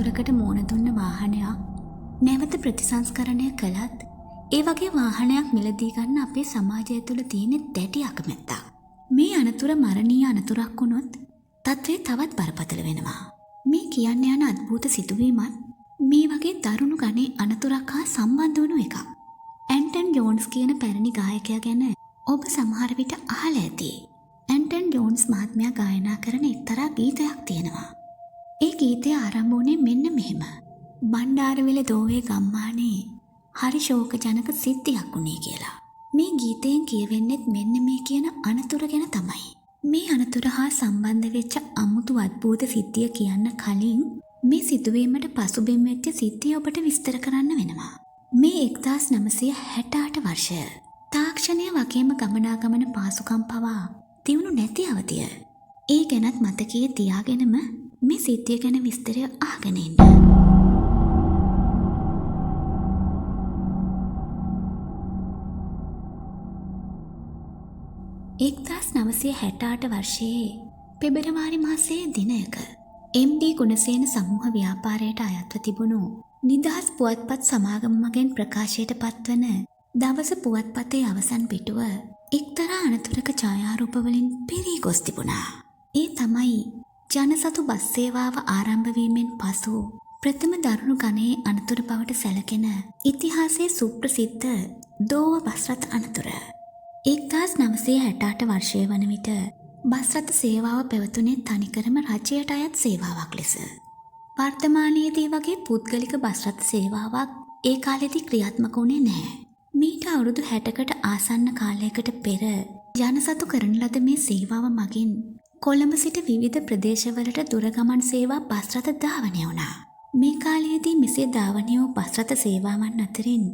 අනතුරකට මුහුණ දුන්න වාහනයක් නැවත ප්‍රතිසංස්කරණය කළත් ඒ වගේ වාහනයක් මිලදී ගන්න අපේ සමාජය තුළ තියෙන දැඩි අකමැත්තක්. මේ අනතුර මරණීය අනතුරක් වුණොත් තත්ත්වය තවත් බරපතල වෙනවා. මේ කියන්න යන අద్භූත සිදුවීමත් මේ වගේ දරුණු ගණේ අනතුරක් හා සම්බන්ධ වුණු එකක්. ඇන්ටන් ජෝන්ස් කියන පැරණි ගායකයා ගැන ඔබ සමහර විට අහලා ඇති. ඇන්ටන් ජෝන්ස් මහත්මයා ගායනා කරන එක්තරා ගීතයක් තියෙනවා. ඒ ගීතය ආරම්භ වුණේ මෙන්න මෙහෙම. බණ්ඩාරවිල දෝවේ ගම්මානේ හරි ශෝකජනක සිද්ධියක් වුණේ කියලා. මේ ගීතයෙන් කියවෙන්නේත් මෙන්න මේ කියන අනතුර ගැන තමයි. මේ අනතුර හා සම්බන්ධ වෙච්ච අමුතු අద్භූත සිද්ධිය කියන්න කලින් මේ සිදුවීමට පසුබිම් වෙච්ච සිද්ධිය ඔබට විස්තර කරන්න වෙනවා. මේ 1968 වර්ෂය. තාක්ෂණය වගේම ගමනාගමන පාසුකම් පවා තියුණු නැති අවධිය. ඒ ගැනත් මතකයේ තියාගෙනම මේ සිද්ධිය ගැන විස්තරය අහගෙන ඉන්න. 1968 වර්ෂයේ පෙබරවාරි මාසයේ දිනයක MD ගුණසේන සමූහ ව්‍යාපාරයට අයත්ව තිබුණු නිදහස් පුවත්පත් සමාගම මගෙන් ප්‍රකාශයට පත්වන දවස පුවත්පතේ අවසන් පිටුව එක්තරා අනතුරක ඡායාරූපවලින් පිරී ගොස් තිබුණා. ඒ තමයි ජනසතු බස් සේවාව ආරම්භ වීමෙන් පසු ප්‍රථම දරුණු ගණයේ අනතුර බවට සැලකෙන ඉතිහාසයේ සුප්‍රසිද්ධ දෝව බස් රථ අනතුර. 1968 වර්ෂයේ වන විට බස් රථ සේවාව පැවතුනේ තනිකරම රජයට අයත් සේවාවක් ලෙස. වර්තමානයේදී වගේ පුද්ගලික බස් රථ සේවාවක් ඒ කාලෙදී ක්‍රියාත්මක වුණේ නැහැ. මීට අවුරුදු 60කට ආසන්න කාලයකට පෙර ජනසතු කරන ලද මේ සේවාව මගින් කොළඹ සිට විවිධ ප්‍රදේශවලට දුරගමන් සේවා බස් රථ ධාවනය වුණා. මේ කාලයේදී මෙසේ ධාවනය වූ බස් රථ සේවාවන් අතරින්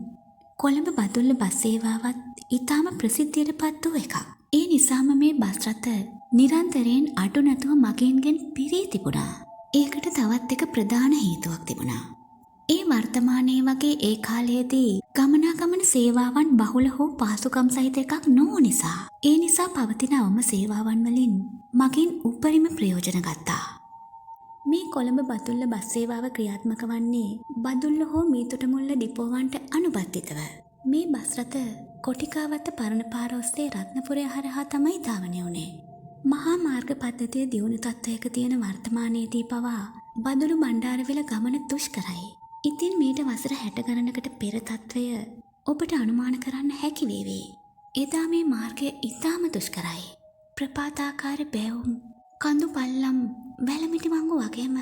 කොළඹ බදුල්ල බස් සේවාවත් ඉතාම ප්‍රසිද්ධියට පත් වූ එකක්. ඒ නිසාම මේ බස් රථ නිරන්තරයෙන් අඩු නැතුව මගීන්ගෙන් පිරී තිබුණා. ඒකට තවත් එක ප්‍රධාන හේතුවක් තිබුණා. ඒ වර්තමානයේ වගේ ඒ කාලයේදී ගමනාගමන සේවාවන් බහුල හෝ පහසුකම් සහිත එකක් නොවු නිසා ඒ නිසා පවතින අවම සේවාවන් වලින් මගින් උපරිම ප්‍රයෝජන ගත්තා. මේ කොළඹ බදුල්ල බස් සේවාව ක්‍රියාත්මක වන්නේ බදුල්ල හෝ මීතොටමුල්ල ඩිපෝවන්ට අනුබද්ධිතව. මේ බස් රථ කොටිකාවත්ත පරණ පාර ඔස්සේ රත්නපුරය හරහා තමයි ධාවනය වුණේ. මහා මාර්ග පද්ධතිය දියුණු තත්ත්වයක තියෙන වර්තමානයේදී පවා බදුළු බණ්ඩාරවිල ගමන දුෂ්කරයි. ඉතින් මීට වසර 60 ගණනකට පෙර තත්ත්වය ඔබට අනුමාන කරන්න හැකි වේවි. එදා මේ මාර්ගය ඉතාම දුෂ්කරයි. ප්‍රපාතාකාර බැවුම්, කඳු පල්ලම්, වැලමිටි වංගු වගේම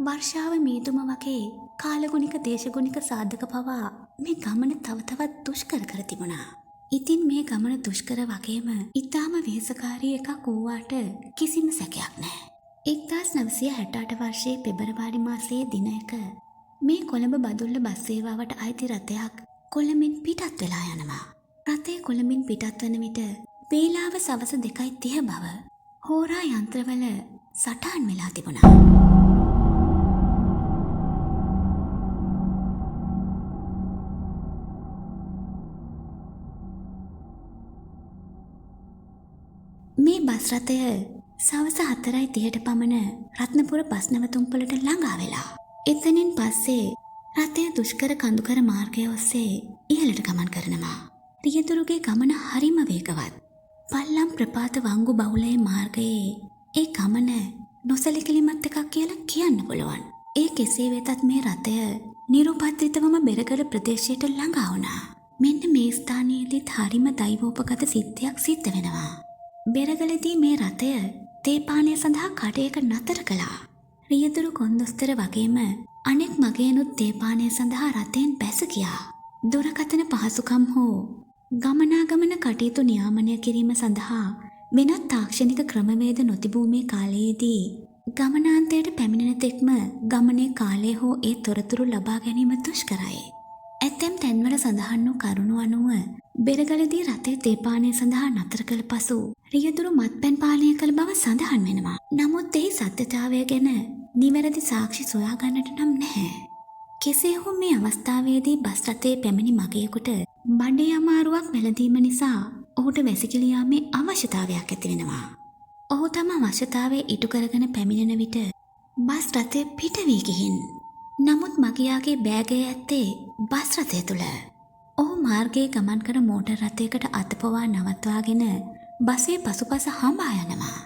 වර්ෂාව මීදුම වගේ කාලගුණික දේශගුණික සාධක පවා මේ ගමන තව තවත් දුෂ්කර කර තිබුණා. ඉතින් මේ ගමන දුෂ්කර වගේම ඉතාම වෙහෙසකාරී එකක් වූවාට කිසිම සැකයක් නැහැ. 1968 වර්ෂයේ පෙබරවාරි මාසයේ දිනයක මේ කොළඹ බදුල්ල බස් සේවාවට අයිති රථයක් කොළඹින් පිටත් වෙලා යනවා. රථය කොළඹින් පිටත් වන විට වේලාව සවස 2:30 බව හෝරා යන්ත්‍රවල සටහන් වෙලා තිබුණා. මේ බස් රථය සවස 4:30ට පමණ රත්නපුර බස් නැවතුම්පලට ළඟා වෙලා. එතනින් පස්සේ රථය දුෂ්කර කඳුකර මාර්ගය ඔස්සේ ඉහළට ගමන් කරනවා. රියදුරුගේ ගමන හරිම වේගවත්. පල්ලම් ප්‍රපාත වංගු බහුලයේ මාර්ගයේ ඒ ගමන නොසැලකිලිමත් එකක් කියලා කියන්න පුළුවන්. ඒ කෙසේ වෙතත් මේ රථය නිරුපද්‍රිතවම බෙරගල ප්‍රදේශයට ළඟා වුණා. මෙන්න මේ ස්ථානයේදීත් හරිම දෛවෝපගත සිද්ධියක් සිද්ධ වෙනවා. බෙරගලදී මේ රථය තේපානය සඳහා කඩයක නතර කළා. රියදුරු කොන්දොස්තර වගේම අනෙක් මගේනුත් තේපානය සඳහා රථයෙන් බැස ගියා. දුරකථන පහසුකම් හෝ ගමනාගමන කටයුතු නියාමනය කිරීම සඳහා වෙනත් තාක්ෂණික ක්‍රමවේද නොතිබූ මේ කාලයේදී ගමනාන්තයට පැමිණෙන තෙක්ම ගමනේ කාලය හෝ ඒ තොරතුරු ලබා ගැනීම දුෂ්කරයි. ඇතැම් තැන්වල සඳහන් වූ කරුණු අනුව බෙරගලදී රථය තේපානය සඳහා නතර කළ පසු රියදුරු මත්පැන් පානය කළ බව සඳහන් වෙනවා. නමුත් එහි සත්‍යතාවය ගැන නිවැරදි සාක්ෂි සොයා ගන්නට නම් නැහැ. කෙසේ හෝ මේ අවස්ථාවේදී බස් රථයේ පැමිණි මගියෙකුට බඩේ අමාරුවක් වැළඳීම නිසා ඔහුට වැසිකිලි යාමේ අවශ්‍යතාවයක් ඇති වෙනවා. ඔහු තම අවශ්‍යතාවය ඉටු කරගෙන පැමිණෙන විට බස් රථය පිට වී ගිහින් නමුත් මගියාගේ බෑගයේ ඇත්තේ බස් රථය තුල. ඔහු මාර්ගයේ ගමන් කරන මෝටර් රථයකට අතපොවා නවත්වාගෙන බසේ පසුපස හඹා යනවා.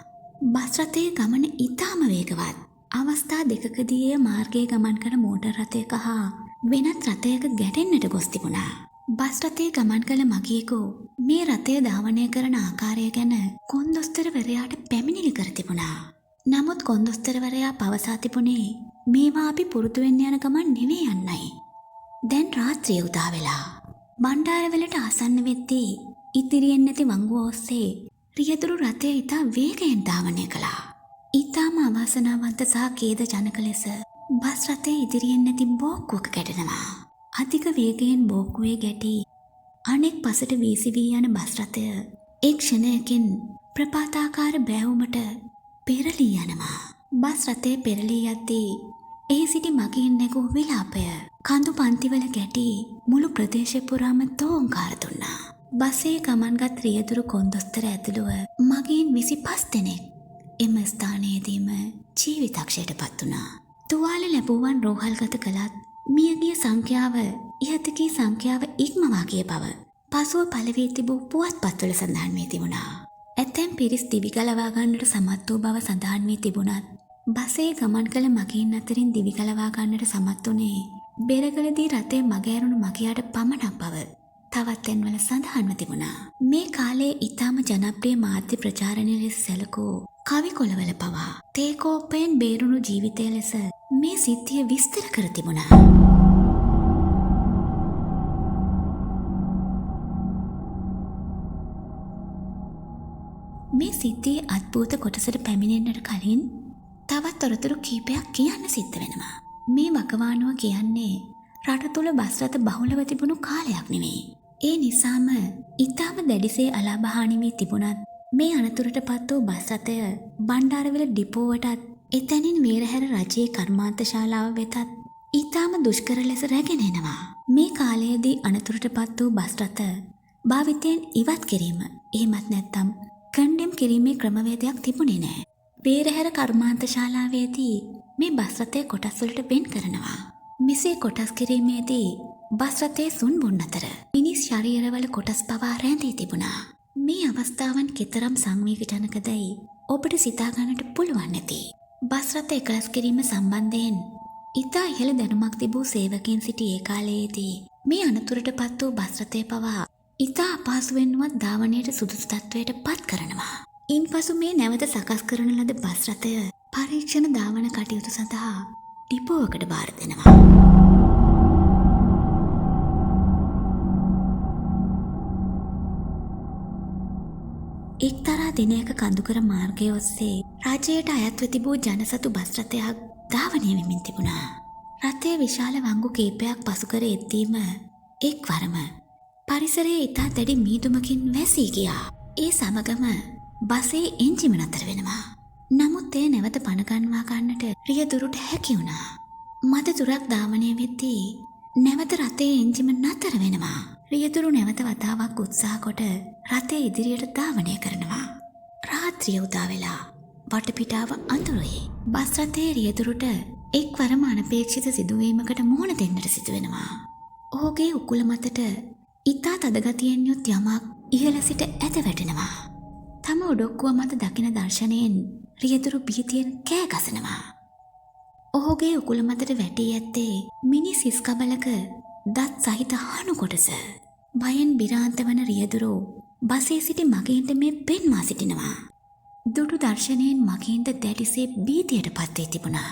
බස් රථයේ ගමන ඉතාම වේගවත්. අවස්ථා දෙකකදී එය මාර්ගයේ ගමන් කරන මෝටර් රථයක හා වෙනත් රථයක ගැටෙන්නට ගොස් තිබුණා. බස් රථයේ ගමන් කළ මගියෙකු මේ රථය ධාවනය කරන ආකාරය ගැන කොන්දොස්තරවරයාට පැමිණිලි කර තිබුණා. නමුත් කොන්දොස්තරවරයා පවසා තිබුණේ මේවා අපි පුරුදු වෙන්න යන ගමන් නෙවෙයි යන්නයි. දැන් රාත්‍රිය උදා වෙලා බණ්ඩාරවලට ආසන්න වෙද්දී ඉදිරියෙන් නැති වංගුව ඔස්සේ රියදුරු රථය ඉතා වේගයෙන් ධාවනය කළා. ඉතාම අවාසනාවන්ත සහ ඛේදජනක ලෙස බස් රථයේ ඉදිරියෙන් නැති බෝක්කුවක ගැටෙනවා. අධික වේගයෙන් බෝක්කුවේ ගැටි අනෙක් පසට වීසි වී යන බස් රථය එක් ක්ෂණයකින් ප්‍රපාතාකාර බෑවුමට පෙරලී යනවා. බස් රථයේ පෙරලී යද්දී එහි සිටි මගින් නැගූ විලාපය කඳු පන්තිවල ගැටි මුළු ප්‍රදේශය පුරාම තෝංකාර දුන්නා. බසේ ගමන්ගත් රියදුරු කොන්දොස්තර ඇතුළුව මගින් 25 දෙනෙක් එම ස්ථානයේදීම ජීවිතක්ෂයට පත් වුණා. තුවාල ලැබුවන් රෝහල්ගත කළත් මියගිය සංඛ්‍යාව ඉහතකී සංඛ්‍යාව ඉක්මවා ගිය බව පසුව පළවී තිබූ පුවත්පත්වල සඳහන් වී තිබුණා. ඇතැම් පිරිස් දිවි ගලවා ගන්නට සමත් වූ බව සඳහන් වී තිබුණත් බසේ ගමන් කළ මගීන් අතරින් දිවි ගලවා ගන්නට සමත් වුණේ බෙරගලදී රථය මගහැරුණු මගියාට පමණක් බව තවත් තැන්වල සඳහන්ව තිබුණා. මේ කාලයේ ඉතාම ජනප්‍රිය මාධ්‍ය ප්‍රචාරණය ලෙස සැලකූ කවි කොළවල පවා තේකෝපයෙන් බේරුණු ජීවිතය ලෙස මේ සිද්ධිය විස්තර කර තිබුණා. මේ සිද්ධියේ අද්භූත කොටසට පැමිණෙන්නට කලින් තවත් තොරතුරු කීපයක් කියන්න සිද්ධ වෙනවා. මේ වකවානුව කියන්නේ රට තුළ බස් රථ බහුලව තිබුණු කාලයක් නෙවෙයි. ඒ නිසාම ඉතාම දැඩිසේ අලාභහානි වී තිබුණත් මේ අනතුරට පත් වූ බස් රථය බණ්ඩාරවිල ඩිපෝවටත් එතැනින් වේරහැර රජයේ කර්මාන්ත ශාලාව වෙතත් ඉතාම දුෂ්කර ලෙස රැගෙන එනවා. මේ කාලයේදී අනතුරට පත් වූ බස් රථ භාවිතයෙන් ඉවත් කිරීම එහෙමත් නැත්නම් කණ්ඩෙම් කිරීමේ ක්‍රමවේදයක් තිබුණේ නැහැ. වේරහැර කර්මාන්ත ශාලාවේදී මේ බස් රථය කොටස් වලට වෙන් කරනවා. මෙසේ කොටස් කිරීමේදී බස් රථයේ සුන් බුන් අතර මිනිස් ශරීරවල කොටස් පවා රැඳී තිබුණා. මේ අවස්ථාවන් කෙතරම් සංවේගජනකදයි ඔබට සිතා ගන්නට පුළුවන් නැති. බස් රථ එකලස් කිරීම සම්බන්ධයෙන් ඉතා ඉහළ දැනුමක් තිබූ සේවකයන් සිටි ඒ කාලයේදී මේ අනතුරට පත් වූ බස් රථය පවා ඉතා අපහසුවෙන්වත් ධාවනයට සුදුසු තත්වයට පත් කරනවා. ඉන්පසු මේ නැවත සකස් කරන ලද බස් රථය පරීක්ෂණ ධාවන කටයුතු සඳහා ඩිපෝවකට බාර දෙනවා. එක්තරා දිනයක කඳුකර මාර්ගය ඔස්සේ රජයට අයත්ව තිබූ ජනසතු බස් රථයක් ධාවනය වෙමින් තිබුණා. රථය විශාල වංගු කීපයක් පසු කර එද්දීම එක්වරම පරිසරයේ ඉතා දැඩි මීදුමකින් වැසී ගියා. ඒ සමගම බසේ එන්ජිම නතර වෙනවා. නමුත් එය නැවත පනගන්වා ගන්නට රියදුරුට හැකි වුණා. මද දුරක් ධාවනය වෙද්දී නැවත රථයේ එන්ජිම නතර වෙනවා. රියදුරු නැවත වතාවක් උත්සාහ කොට රථය ඉදිරියට ධාවනය කරනවා. රාත්‍රිය උදා වෙලා වටපිටාව අඳුරුයි. බස් රථයේ රියදුරුට එක්වරම අනපේක්ෂිත සිදුවීමකට මුහුණ දෙන්නට සිදු වෙනවා. ඔහුගේ උකුල මතට ඉතා තදගතියෙන් යුත් යමක් ඉහළ සිට ඇද වැටෙනවා. තම ඔඩොක්කුව මත දකින දර්ශනයෙන් රියදුරු භීතියෙන් කෑ ගසනවා. ඔහුගේ උකුල මතට වැටී ඇත්තේ මිනිස් හිස් කබලක දත් සහිත හනු කොටස. බයෙන් බිරාන්ත වන රියදුරු බසේ සිටි මගීන්ට මේ පෙන්වා සිටිනවා. දුටු දර්ශනයෙන් මගීන්ට දැඩිසේ භීතියට පත් වී තිබුණා.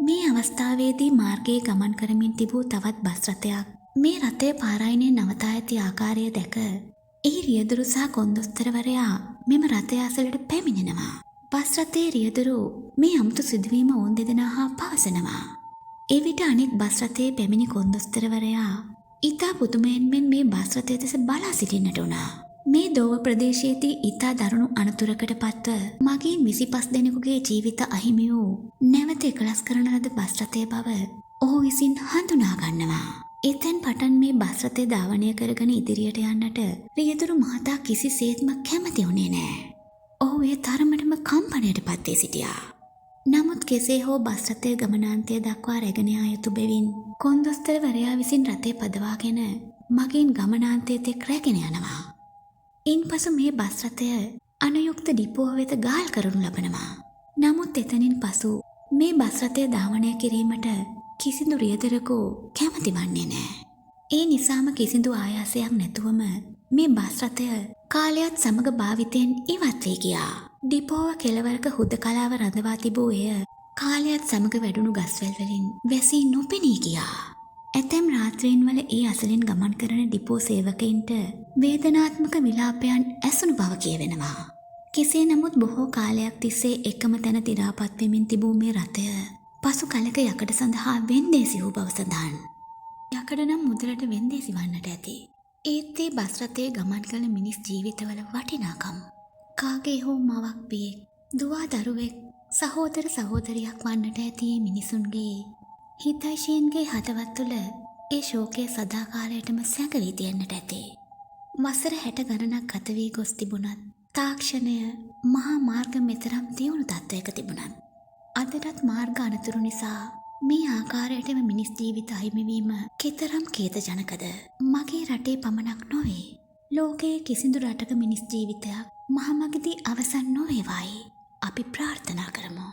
මේ අවස්ථාවේදී මාර්ගයේ ගමන් කරමින් තිබූ තවත් බස් රථයක් මේ රථය පාරායනයේ නවතා ඇති ආකාරය දැක එහි රියදුරු සහ කොන්දොස්තරවරයා මෙම රථය අසලට පැමිණෙනවා. බස් රථයේ රියදුරු මේ අමුතු සිදුවීම ඔවුන් දෙදෙනා හා පවසනවා. එවිට අනෙක් බස් රථයේ පැමිණි කොන්දොස්තරවරයා ඉතා පුදුමයෙන් මේ බස් රථය දෙස බලා සිටින්නට වුණා. මේ දෝව ප්‍රදේශයේදී ඉතා දරුණු අනතුරකට පත්ව මගීන් 25 දෙනෙකුගේ ජීවිත අහිමි වූ නැවත එකලස් කරන ලද බස් රථය බව ඔහු විසින් හඳුනා ගන්නවා. එතෙන් පටන් මේ බස් රථය ධාවනය කරගෙන ඉදිරියට යන්නට රියදුරු මහතා කිසිසේත්ම කැමති වුණේ නැහැ. ඔහු ඒ තරමටම කම්පනයට පත් වී සිටියා. නමුත් කෙසේ හෝ බස් රථය ගමනාන්තය දක්වා රැගෙන යා යුතු බැවින් කොන්දොස්තරවරයා විසින් රථය පදවාගෙන මගින් ගමනාන්තය තෙක් රැගෙන යනවා. ඉන්පසු මේ බස් රථය අනුයුක්ත ඩිපුව වෙත ගාල් කරනු ලබනවා. නමුත් එතනින් පසු මේ බස් රථය ධාවනය කිරීමට කිසිදු රියදරකෝ කැමති වන්නේ නැහැ. ඒ නිසාම කිසිදු ආයාසයක් නැතුවම මේ බස් රථය කාලයත් සමග භාවිතයෙන් ඉවත් වී ගියා. ඩිපෝව කෙළවරක හුදකලාව රඳවා තිබූ එය කාලයත් සමග වැඩුණු ගස්වැල් වලින් වැසී නොපෙනී ගියා. ඇතැම් රාත්‍රීන් වල ඒ අසලින් ගමන් කරන ඩිපෝ සේවකයින්ට වේදනාත්මක විලාපයන් ඇසුණු බව කියවෙනවා. කෙසේ නමුත් බොහෝ කාලයක් තිස්සේ එකම තැන දි รา පත් වෙමින් තිබූ මේ රථය පසු කලක යකඩ සඳහා වෙන්දේසි වූ බව සඳහන්. යකඩ නම් මුදලට වෙන්දේසි වන්නට ඇති. ඒත් ඒ බස් රථයේ ගමන් කළ මිනිස් ජීවිතවල වටිනාකම් කාගේ හෝ මවක් පියෙක් දුවා දරුවෙක් සහෝදර සහෝදරියක් වන්නට ඇති මිනිසුන්ගේ හිතයිශීන්ගේ හදවත් තුළ ඒ ශෝකය සදාකාලයටම සැඟවී තියන්නට ඇති. වසර 60 ගණනක් ගත වී ගොස් තිබුණත් තාක්ෂණය මහා මාර්ග මෙතරම් දියුණු තත්ත්වයක තිබුණත් අදටත් මාර්ග අනතුරු නිසා මේ ආකාරයටම මිනිස් ජීවිත අහිමිවීම කෙතරම් ඛේදජනකද. මගේ රටේ පමණක් නොවේ ලෝකයේ කිසිදු රටක මිනිස් ජීවිතයක් මහමගදී අවසන් නොවේවායි අපි ප්‍රාර්ථනා කරමු.